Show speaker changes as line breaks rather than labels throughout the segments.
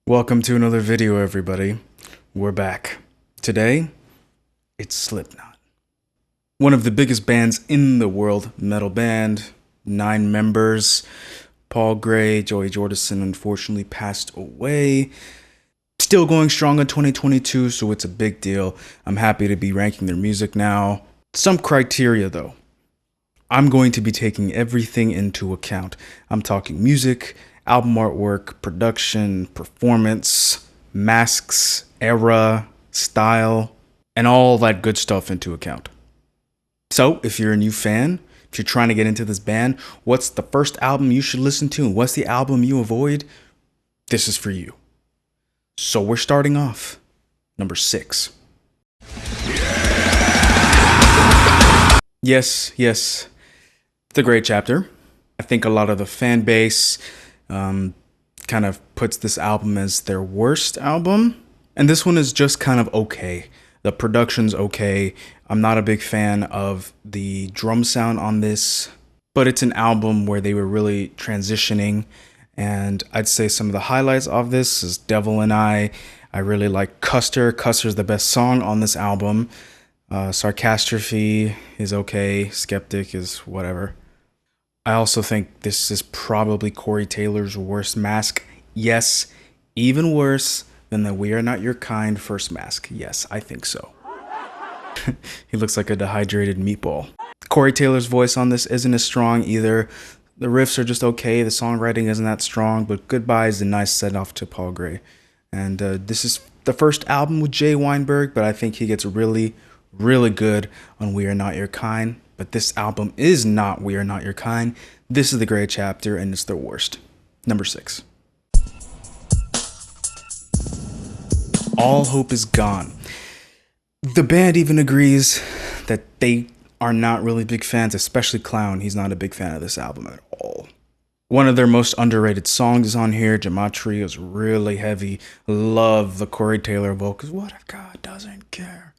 Welcome to another video, everybody. We're back. Today, it's Slipknot. One of the biggest bands in the world, metal band, 9 members. Paul Gray, Joey Jordison unfortunately passed away. Still going strong in 2022, so it's a big deal. I'm happy to be ranking their music now. Some criteria though. I'm going to be taking everything into account. I'm talking music, album artwork, production, performance, masks, era, style, and all that good stuff into account. So, if you're a new fan, if you're trying to get into this band, what's the first album you should listen to and what's the album you avoid? This is for you. So, we're starting off. Number 6. Yes. It's a great chapter. I think a lot of the fan base kind of puts this album as their worst album. And this one is just kind of okay. The production's okay. I'm not a big fan of the drum sound on this, but it's an album where they were really transitioning. And I'd say some of the highlights of this is Devil and I really like Custer. Custer's the best song on this album. Sarcastrophe is okay. Skeptic is whatever. I also think this is probably Corey Taylor's worst mask. Yes, even worse than the We Are Not Your Kind first mask. Yes, I think so. He looks like a dehydrated meatball. Corey Taylor's voice on this isn't as strong either. The riffs are just okay. The songwriting isn't that strong, but Goodbye is a nice set-off to Paul Gray. And this is the first album with Jay Weinberg, but I think he gets really good on We Are Not Your Kind. But this album is not We Are Not Your Kind. This is the great chapter, and it's their worst. Number 6. All Hope Is Gone. The band even agrees that they are not really big fans, especially Clown. He's not a big fan of this album at all. One of their most underrated songs is on here. Gematria is really heavy. Love the Corey Taylor vocals. What if God doesn't care?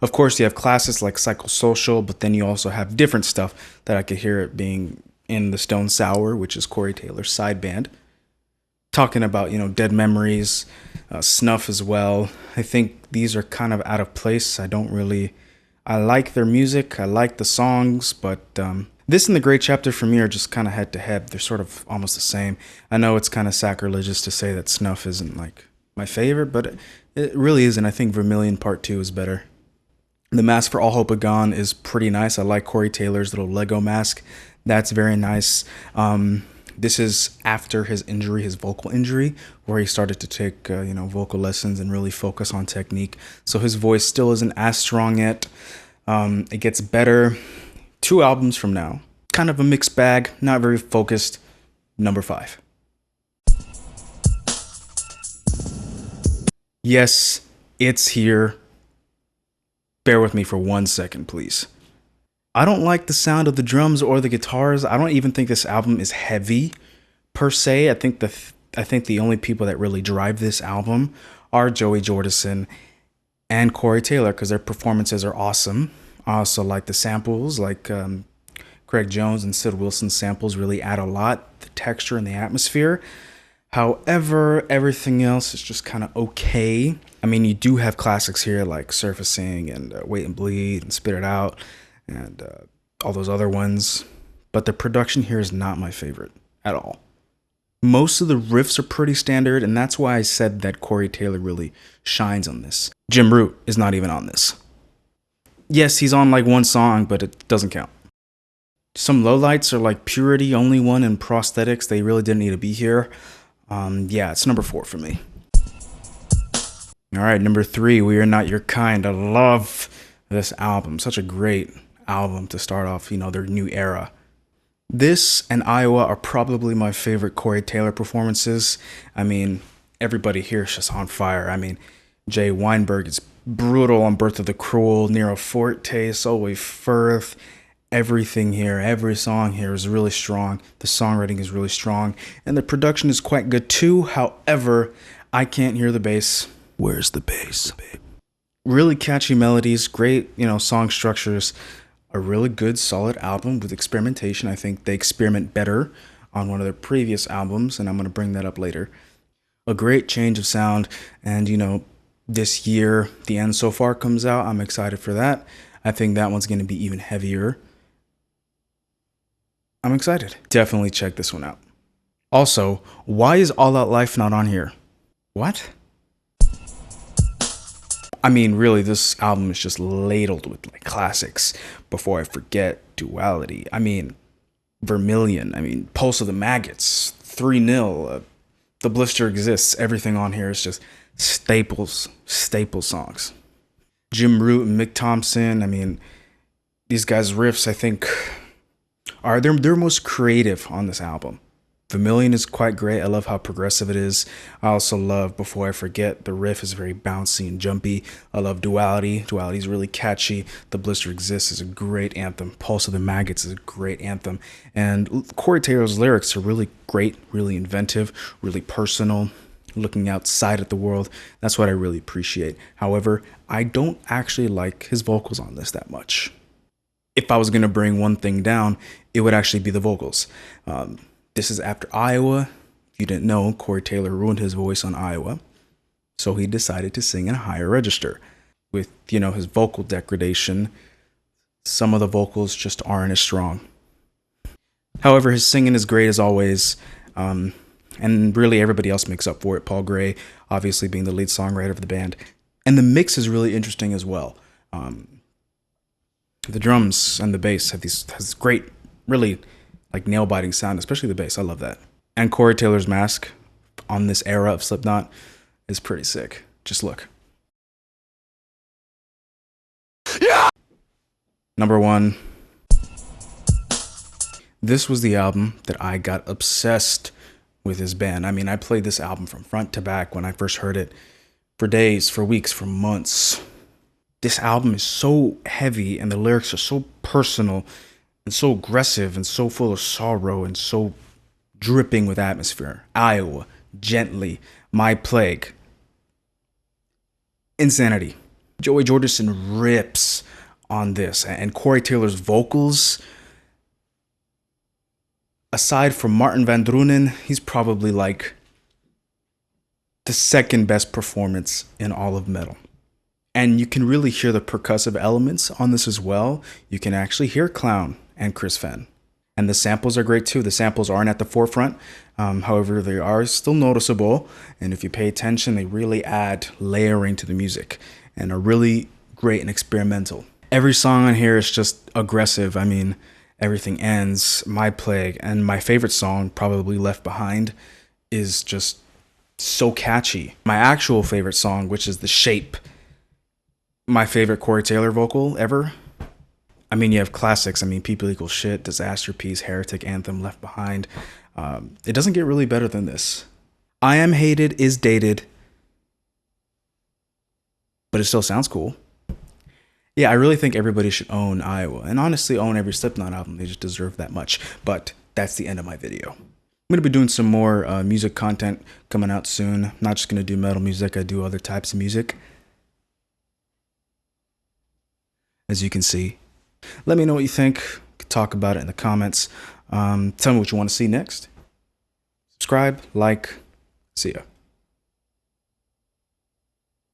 Of course, you have classics like Psychosocial, but then you also have different stuff that I could hear it being in the Stone Sour, which is Corey Taylor's side band. Talking about, Dead Memories, Snuff as well. I think these are kind of out of place. I like their music. I like the songs, but this and the Great Chapter for me are just kind of head to head. They're sort of almost the same. I know it's kind of sacrilegious to say that Snuff isn't like my favorite, but it really isn't. I think Vermilion Part 2 is better. The mask for All Hope Is Gone is pretty nice. I like Corey Taylor's little Lego mask. That's very nice. This is after his injury, his vocal injury, where he started to take, vocal lessons and really focus on technique. So his voice still isn't as strong yet. It gets better 2 albums from now. Kind of a mixed bag, not very focused. Number 5. Yes, it's here. Bear with me for 1 second, please. I don't like the sound of the drums or the guitars. I don't even think this album is heavy per se. I think the only people that really drive this album are Joey Jordison and Corey Taylor because their performances are awesome. I also like the samples, like Craig Jones and Sid Wilson's samples really add a lot, the texture and the atmosphere. However, everything else is just kind of okay. I mean, you do have classics here like Surfacing and Wait and Bleed and Spit It Out and all those other ones. But the production here is not my favorite at all. Most of the riffs are pretty standard, and that's why I said that Corey Taylor really shines on this. Jim Root is not even on this. Yes, he's on like 1 song, but it doesn't count. Some lowlights are like Purity, Only One, and Prosthetics. They really didn't need to be here. It's number 4 for me. All right, number 3, We Are Not Your Kind. I love this album. Such a great album to start off, their new era. This and Iowa are probably my favorite Corey Taylor performances. I mean, everybody here is just on fire. I mean, Jay Weinberg is brutal on Birth of the Cruel, Nero Forte, Solway Firth. Everything here, every song here is really strong. The songwriting is really strong, and the production is quite good too. However, I can't hear the bass. Where's the bass? Really catchy melodies, great, song structures. A really good, solid album with experimentation. I think they experiment better on one of their previous albums, and I'm going to bring that up later. A great change of sound. And, this year, The End So Far comes out. I'm excited for that. I think that one's going to be even heavier. I'm excited. Definitely check this one out. Also, why is All Out Life not on here? What? I mean, really, this album is just ladled with like classics. Before I Forget, Duality. I mean, Vermilion. I mean, Pulse of the Maggots, 3-0. The Blister Exists. Everything on here is just staple songs. Jim Root and Mick Thompson. I mean, these guys' riffs, I think, are they're most creative on this album. Vermilion is quite great. I love how progressive it is. I also love Before I Forget. The riff is very bouncy and jumpy. I love Duality. Duality is really catchy. The Blister Exists is a great anthem. Pulse of the Maggots is a great anthem. And Corey Taylor's lyrics are really great, really inventive, really personal, looking outside at the world. That's what I really appreciate. However, I don't actually like his vocals on this that much. If I was going to bring one thing down, it would actually be the vocals. This is after Iowa. If you didn't know, Corey Taylor ruined his voice on Iowa. So he decided to sing in a higher register. With, his vocal degradation, some of the vocals just aren't as strong. However, his singing is great as always. And really everybody else makes up for it. Paul Gray, obviously being the lead songwriter of the band. And the mix is really interesting as well. The drums and the bass has great, really like nail-biting sound, especially the bass. I love that. And Corey Taylor's mask on this era of Slipknot is pretty sick. Just look. Yeah! Number 1. This was the album that I got obsessed with his band. I mean, I played this album from front to back when I first heard it for days, for weeks, for months. This album is so heavy and the lyrics are so personal and so aggressive and so full of sorrow and so dripping with atmosphere. Iowa, Gently, My Plague, Insanity. Joey Jordison rips on this, and Corey Taylor's vocals, aside from Martin Van Drunen, he's probably like the second best performance in all of metal. And you can really hear the percussive elements on this as well. You can actually hear Clown and Chris Fenn. And the samples are great too. The samples aren't at the forefront. However, they are still noticeable. And if you pay attention, they really add layering to the music and are really great and experimental. Every song on here is just aggressive. I mean, Everything Ends, My Plague, and my favorite song, probably Left Behind, is just so catchy. My actual favorite song, which is The Shape, my favorite Corey Taylor vocal ever. I mean, you have classics. I mean, People Equal Shit, Disaster Piece, Heretic Anthem, Left Behind. It doesn't get really better than this. I Am Hated is dated, but it still sounds cool. Yeah, I really think everybody should own Iowa, and honestly own every Slipknot album. They just deserve that much. But that's the end of my video. I'm going to be doing some more music content coming out soon. I'm not just going to do metal music. I do other types of music, as you can see. Let me know what you think. We could talk about it in the comments. Tell me what you want to see next. Subscribe, like. See ya.